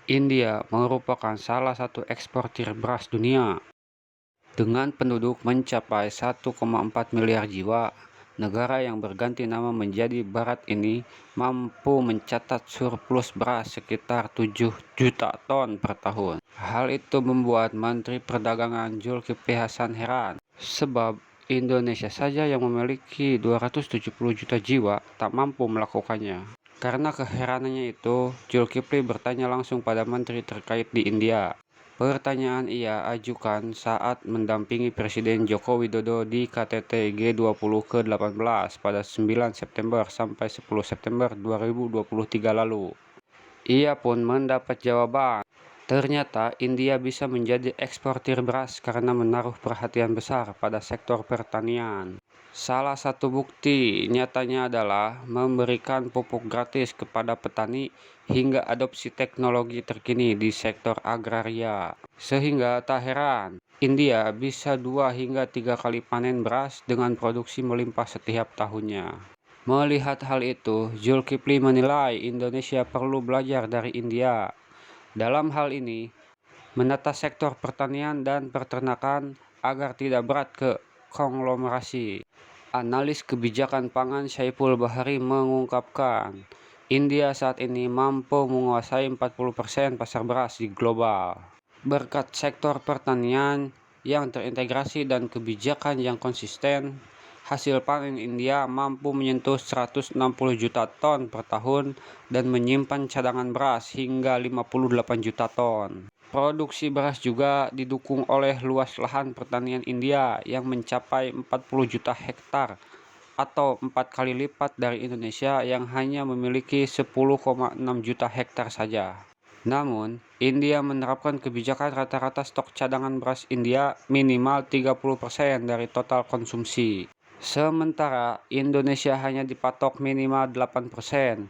India merupakan salah satu eksportir beras dunia. Dengan penduduk mencapai 1,4 miliar jiwa, negara yang berganti nama menjadi Barat ini mampu mencatat surplus beras sekitar 7 juta ton per tahun. Hal itu membuat Menteri Perdagangan Zulkifli Hasan heran, sebab Indonesia saja yang memiliki 270 juta jiwa tak mampu melakukannya. Karena keheranannya itu, Zulkifli bertanya langsung pada menteri terkait di India. Pertanyaan ia ajukan saat mendampingi Presiden Joko Widodo di KTT G20 ke-18 pada 9 September sampai 10 September 2023 lalu. Ia pun mendapat jawaban. Ternyata India bisa menjadi eksportir beras karena menaruh perhatian besar pada sektor pertanian. Salah satu bukti nyatanya adalah memberikan pupuk gratis kepada petani hingga adopsi teknologi terkini di sektor agraria. Sehingga tak heran, India bisa 2 hingga 3 kali panen beras dengan produksi melimpah setiap tahunnya. Melihat hal itu, Zulkifli menilai Indonesia perlu belajar dari India. Dalam hal ini, menata sektor pertanian dan peternakan agar tidak berat ke konglomerasi. Analis kebijakan pangan Syaiful Bahari mengungkapkan, India saat ini mampu menguasai 40% pasar beras di global. Berkat sektor pertanian yang terintegrasi dan kebijakan yang konsisten, hasil panen India mampu menyentuh 160 juta ton per tahun dan menyimpan cadangan beras hingga 58 juta ton. Produksi beras juga didukung oleh luas lahan pertanian India yang mencapai 40 juta hektar atau 4 kali lipat dari Indonesia yang hanya memiliki 10,6 juta hektar saja. Namun, India menerapkan kebijakan rata-rata stok cadangan beras India minimal 30% dari total konsumsi. Sementara Indonesia hanya dipatok minimal 8%.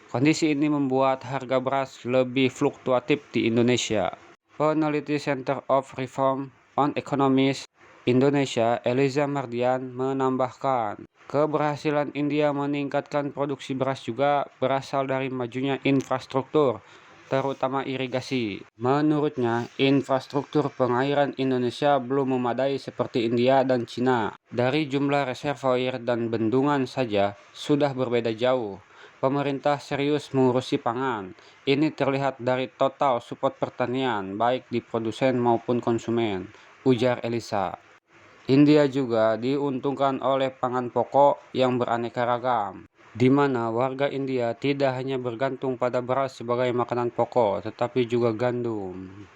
Kondisi ini membuat harga beras lebih fluktuatif di Indonesia. Peneliti Center of Reform on Economics Indonesia, Eliza Mardian, menambahkan, keberhasilan India meningkatkan produksi beras juga berasal dari majunya infrastruktur, terutama irigasi. Menurutnya, infrastruktur pengairan Indonesia belum memadai seperti India dan Cina. Dari jumlah reservoir dan bendungan saja sudah berbeda jauh. Pemerintah serius mengurusi pangan. Ini terlihat dari total support pertanian, baik di produsen maupun konsumen, ujar Elisa. India juga diuntungkan oleh pangan pokok yang beraneka ragam, di mana warga India tidak hanya bergantung pada beras sebagai makanan pokok, tetapi juga gandum,